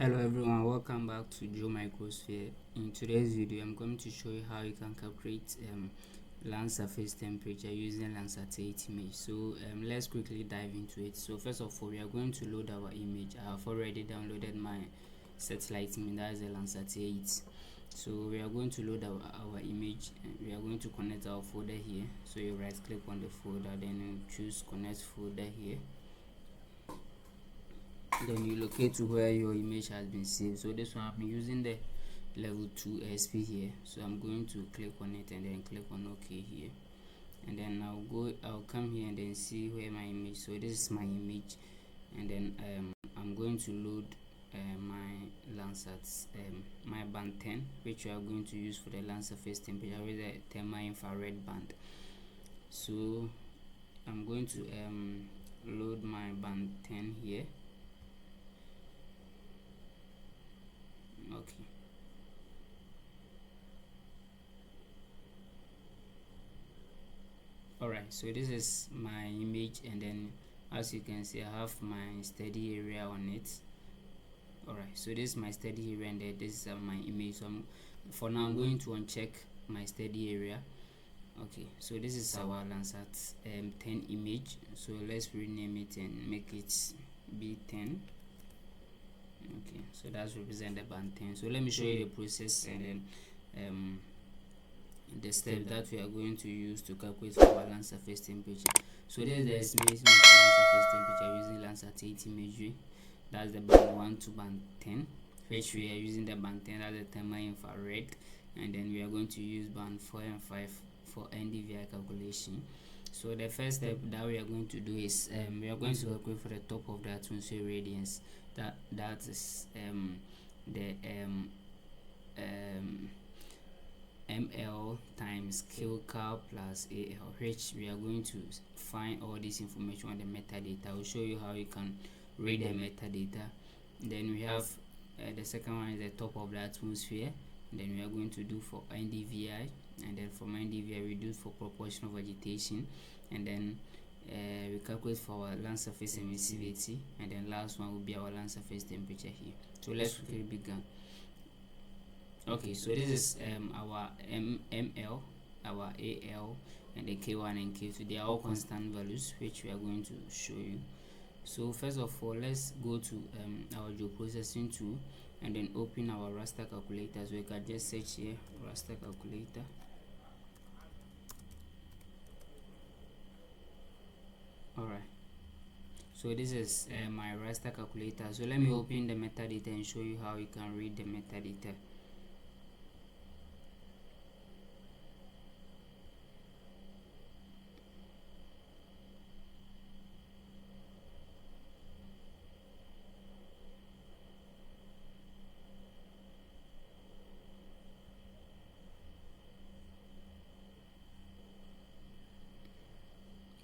Hello everyone, welcome back to Joe Microsphere. In today's video, I'm going to show you how you can calculate land surface temperature using Landsat image. So let's quickly dive into it. So first of all, we are going to load our image. I have already downloaded my satellite image, that is the Landsat 8. So we are going to load our image, and we are going to connect our folder here. So you right click on the folder, then you choose connect folder here. Then you locate to where your image has been saved. So this one I've been using the level 2 SP here, so I'm going to click on it and then click on OK here, and then I'll come here and then see where my image. So this is my image, and then I'm going to load my Landsat my band 10, which we are going to use for the land surface temperature with the thermal infrared band. So I'm going to load my band 10 here. Okay, alright, so this is my image, and then as you can see, I have my study area on it. Alright, so this is my study area, and this is my image. So for now I'm going to uncheck my study area. Okay, so this is our Landsat 10 image. So let's rename it and make it B10. Okay, so that's represent the band 10. So let me show you the process and then the step that we are going to use to calculate our land surface temperature. So this is the estimation of land surface temperature using Landsat 8 imagery. That's the band 1 to band 10, which we are using the band 10, that's the thermal infrared, and then we are going to use band 4 and 5 for NDVI calculation. So the first step that we are going to do is we are going to calculate for the top of the atmosphere radiance. That is the ML times kcal plus AL, which we are going to find all this information on the metadata. I will show you how you can read the metadata. Then we have the second one is the top of the atmosphere. Then we are going to do for NDVI, and then from NDVI we do for proportional vegetation, and then we calculate for our land surface emissivity, and then last one will be our land surface temperature here. So let's quickly begin. Okay, so this is our ML, our AL, and the K1 and K2. They are all constant values, which we are going to show you. So first of all, let's go to our geoprocessing tool and then open our raster calculator. So we can just search here raster calculator. Alright, so this is my raster calculator. So let me open the metadata and show you how you can read the metadata.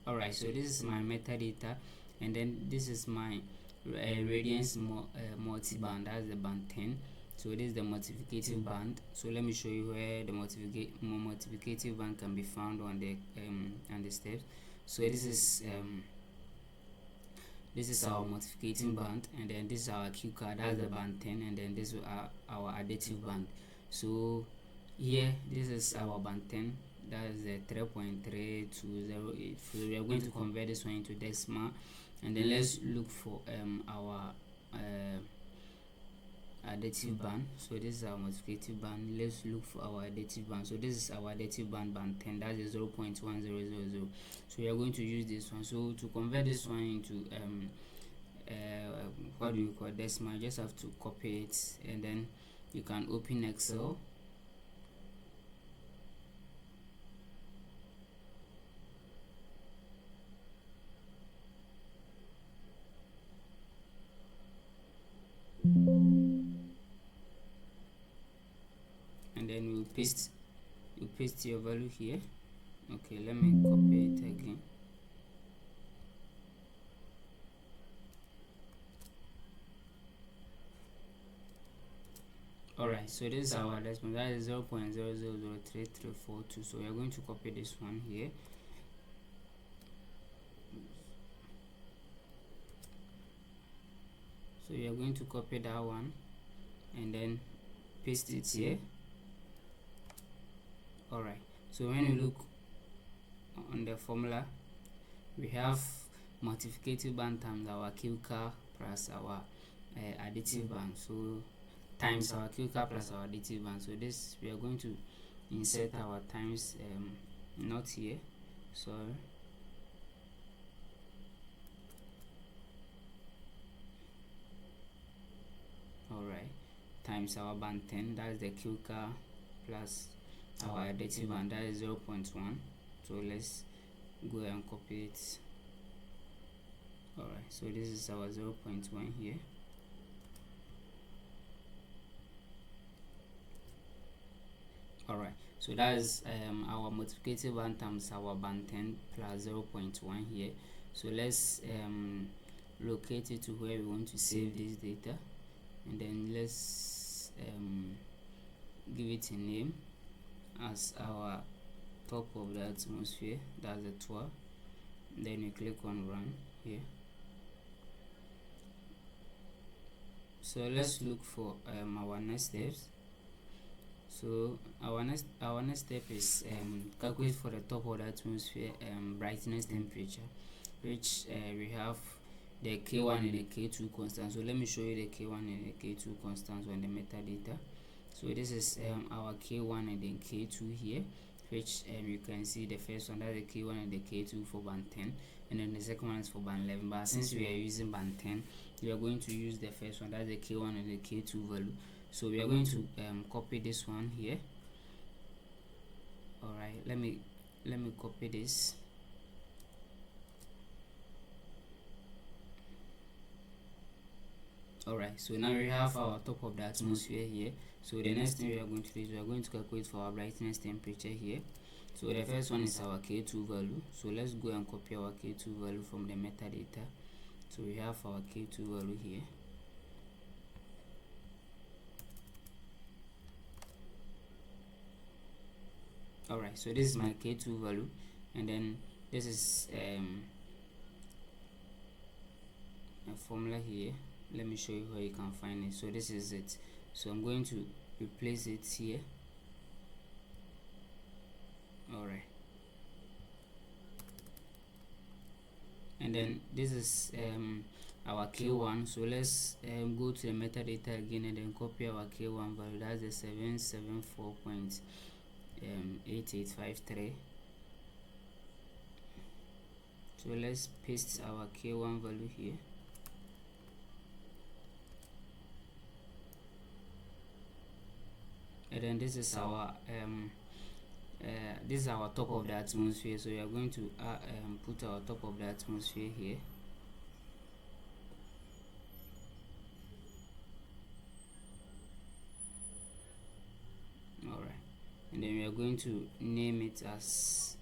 Alright, so this is my metadata, and then this is my radiance multi-band, that's the band 10. So this is the multiplicative band. So let me show you where the multiplicative band can be found on the steps. So this is our multiplicating band, and then this is our QGIS, that's the band 10, and then this is our additive band. So here this is our band 10, that is the 3.3208. So we are going to convert this one into decimal, and then let's look for our additive band. So this is our multiplicative band. Let's look for our additive band. So this is our additive band 10, that is 0.1000. So we are going to use this one. So to convert this one into what do you call decimal, you just have to copy it, and then you can open Excel. And then you paste your value here. Okay, let me copy it again. Alright, so this is our decimal, that is 0.00033342. So we are going to copy this one here. So you are going to copy that one, and then paste it here. Alright, so when you look on the formula, we have multiplicative band times our QGIS plus our additive band, so times our QGIS plus our additive band. So this, we are going to insert our times not here, sorry. Alright, times our band 10, that is the QGIS, plus our additive band, that is 0.1. So let's go and copy it. Alright, so this is our 0.1 here. Alright, so that is our multiplicative band times our band 10 plus 0.1 here. So let's locate it to where we want to save this data, and then let's give it a name as our top of the atmosphere, that's the tour. Then you click on run here. So let's look for our next steps. So our next step is calculate for the top of the atmosphere brightness temperature, which we have the K1 and the K2 constants. So let me show you the K1 and the K2 constants on the metadata. So this is our K1 and then K2 here, which you can see the first one, that's the K1 and the K2 for band 10, and then the second one is for band 11. But since we are using band 10, we are going to use the first one, that's the K1 and the K2 value. So we are going to copy this one here. Alright, let me copy this. Alright, so now we have our top of the atmosphere here. So the next thing we are going to do is we are going to calculate for our brightness temperature here. So the first one is our K2 value. So let's go and copy our K2 value from the metadata. So we have our K2 value here. Alright, so this is my K2 value, and then this is a formula here. Let me show you where you can find it. So this is it. So I'm going to replace it here. Alright, and then this is our K1. So let's go to the metadata again and then copy our K1 value, that's the 774.8853. So let's paste our K1 value here. And then this is our top of the atmosphere. So we are going to put our top of the atmosphere here. Alright, and then we are going to name it as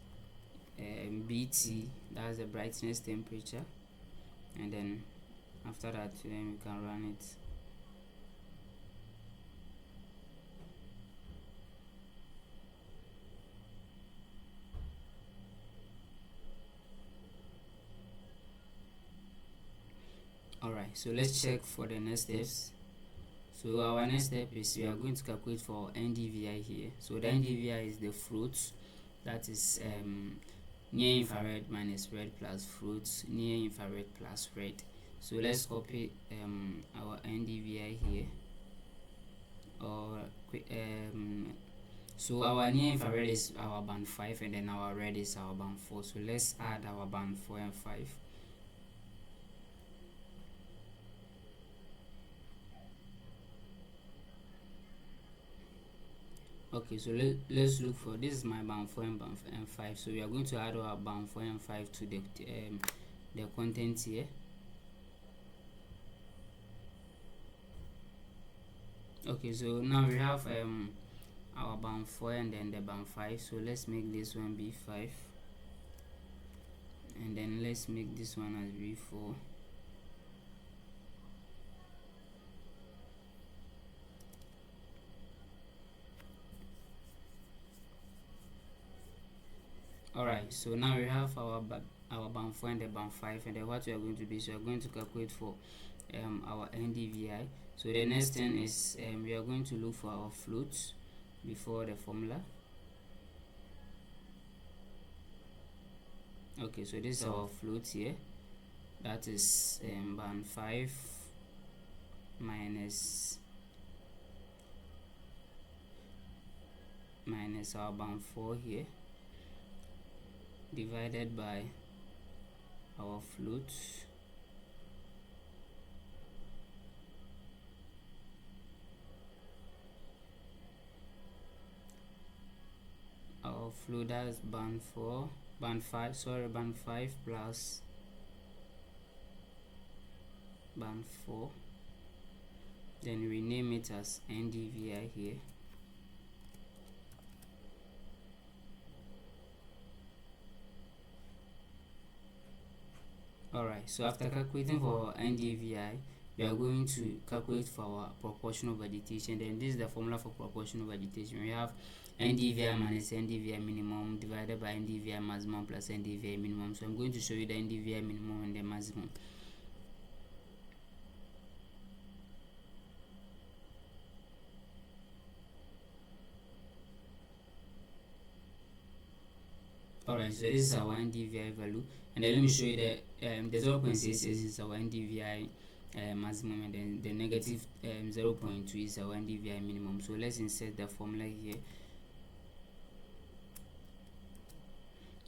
BT, that's the brightness temperature, and then after that then we can run it. Alright, so let's check for the next steps. So our next step is we are going to calculate for NDVI here. So the NDVI is the fruit, that is near infrared minus red plus fruits near infrared plus red. So let's copy our NDVI here, or so our near infrared is our band 5, and then our red is our band 4. So let's add our band 4 and 5. Okay, so let's look for, this is my band 4 and band 5. So we are going to add our band 4 and 5 to the content here. Okay, so now we have our band 4 and then the band 5. So let's make this one B5, and then let's make this one as B4. Alright, so now we have our band 4 and the band 5, and then what we are going to do is we are going to calculate for our NDVI. So the next thing is we are going to look for our floats before the formula. Okay, so this is our float here. That is band 5 minus our band 4 here, divided by our float. Our float, that's band 5 plus band 4, then rename it as NDVI here. Alright, so after calculating for NDVI, we are going to calculate for our proportional vegetation. Then this is the formula for proportional vegetation. We have NDVI minus NDVI minimum divided by NDVI maximum plus NDVI minimum. So I'm going to show you the NDVI minimum and the maximum. Alright, so this is our NDVI value, and then let me show you the 0.66 is our NDVI maximum, and then the negative 0.2 is our NDVI minimum. So let's insert the formula here.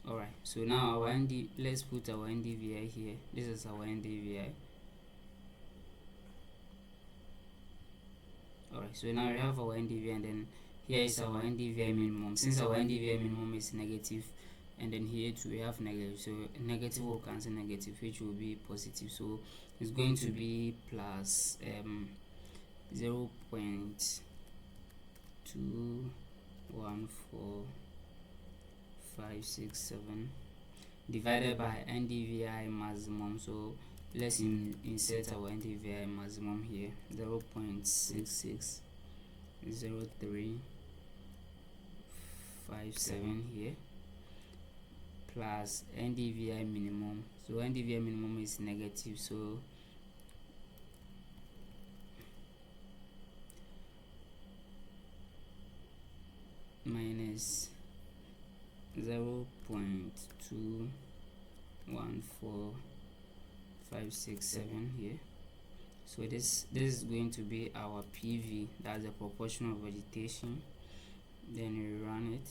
Alright, so now our let's put our NDVI here. This is our NDVI. Alright, so now we have our NDVI, and then here is our NDVI minimum. Since our NDVI minimum is negative, and then here too we have negative, so negative will cancel negative, which will be positive. So it's going to be plus 0.214567 divided by NDVI maximum. So let's insert our NDVI maximum here, 0.660357 here, plus NDVI minimum. So NDVI minimum is negative, so minus 0.214567 here. So this is going to be our PV, that's the proportional vegetation. Then we run it.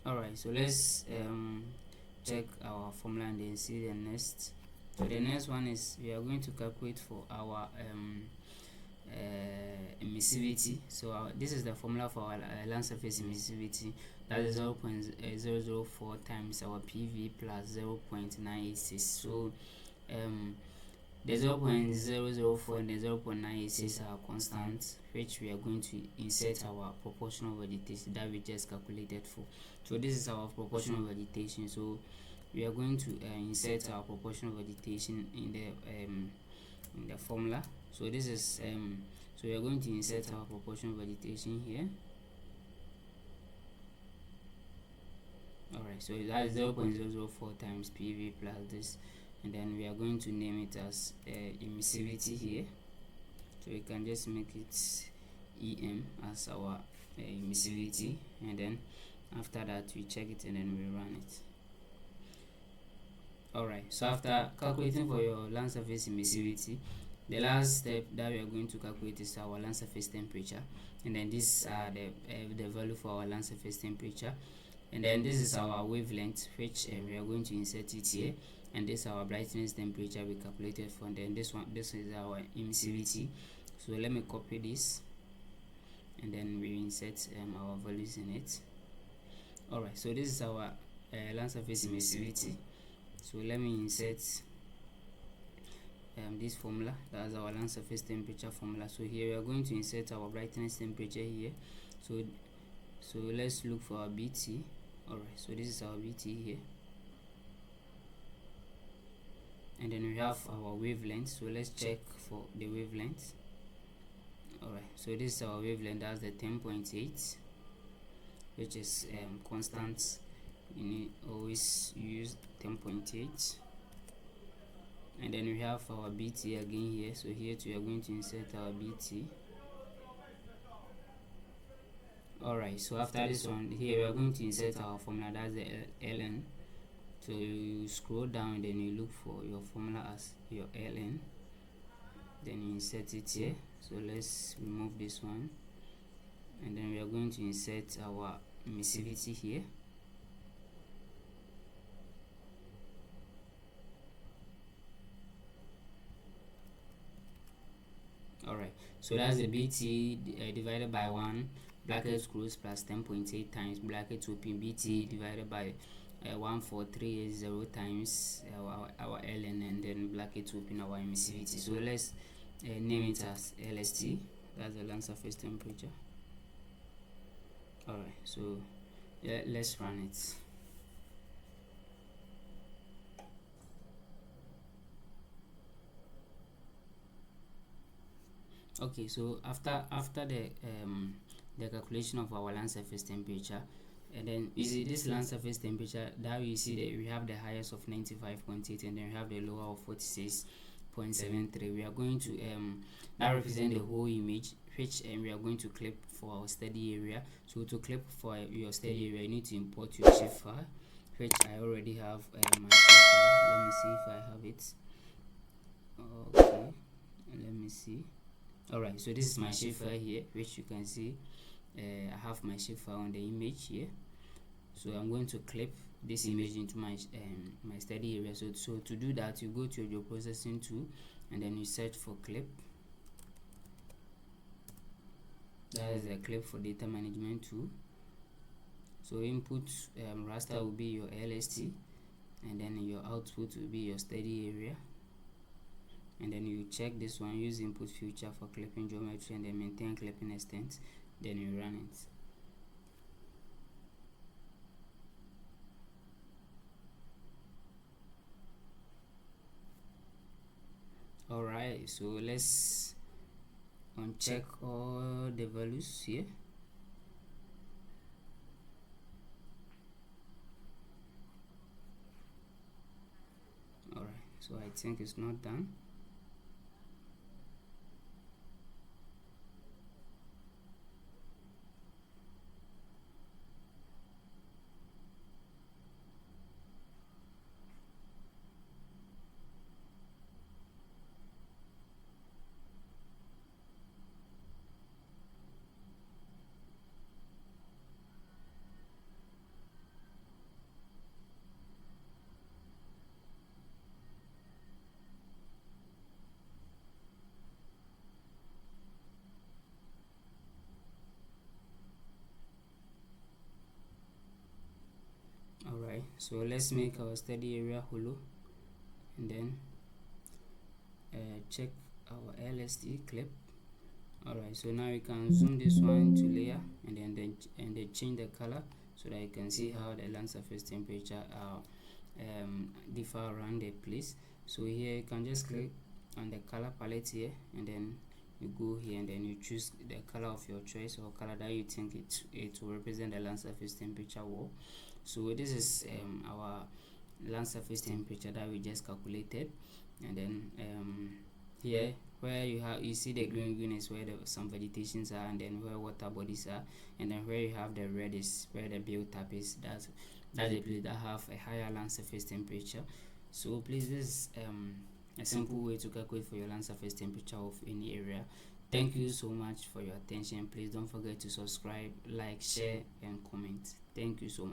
Alright, so let's check our formula and then see the next. So the next one is we are going to calculate for our emissivity. So this is the formula for our land surface emissivity. That is 0.004 times our PV plus 0.986. So the 0.004 and the 0.986 are constant, which we are going to insert our proportional vegetation that we just calculated for. So this is our proportional vegetation. So we are going to insert our proportional vegetation in the formula. So this is so we are going to insert our proportional vegetation here. Alright, so that is 0.004 times PV plus this, and then we are going to name it as emissivity here. So we can just make it EM as our emissivity, and then after that we check it and then we run it. Alright, so after calculating for your land surface emissivity, the last step that we are going to calculate is our land surface temperature, and then these are the value for our land surface temperature, and then this is our wavelength, which we are going to insert it here, and this is our brightness temperature we calculated for, and then this is our emissivity. So let me copy this, and then we insert our values in it. Alright, so this is our land surface emissivity. So let me insert this formula, that's our land surface temperature formula. So here we are going to insert our brightness temperature here. So let's look for our BT. Alright, so this is our BT here, and then we have our wavelength. So let's check for the wavelength. Alright, so this is our wavelength, that's the 10.8. which is constant. You need always use 10.8. And then we have our BT again here. So here too, we are going to insert our BT. Alright, so after this one, here we are going to insert our formula, that's the ln. So you scroll down and then you look for your formula as your ln, then you insert it here. So let's remove this one, and then we are going to insert our emissivity here. Alright, so that's the BT divided by 1 bracket close plus 10.8 times bracket open BT divided by 14380 times our ln, and then bracket open our emissivity. So let's name it as LST, that's the land surface temperature. Alright, so let's run it. Okay, so after the calculation of our land surface temperature, and then you see this land surface temperature, that you see that we have the highest of 95.8 and then we have the lower of 46.73. We are going to that represent the whole image, which we are going to clip for our study area. So to clip for your study area, you need to import your shapefile, which I already have my shapefile. Let me see if I have it. Okay, let me see. Alright, so this is my shapefile here, which you can see I have my shapefile on the image here. So I'm going to clip this image into my my study area. So to do that, you go to your processing tool and then you search for clip. That is a clip for data management tool. So input raster will be your LST, and then your output will be your study area. And then you check this one, use input feature for clipping geometry, and then maintain clipping extent, then you run it. Alright, so let's uncheck all the values here. Alright, so I think it's not done. Alright, so let's make our study area hollow, and then check our LST clip. Alright, so now you can zoom this one to layer, and then change the color so that you can see how the land surface temperature differ around the place. So here you can just click on the color palette here, and then you go here and then you choose the color of your choice, or color that you think it will represent the land surface temperature wall. So this is our land surface temperature that we just calculated, and then here where you see the green is where some vegetations are, and then where water bodies are, and then where you have the red is where the build up is. That's the place that have a higher land surface temperature. So please, this is a simple way to calculate for your land surface temperature of any area. Thank you so much for your attention. Please don't forget to subscribe, like, share and comment. Thank you so much.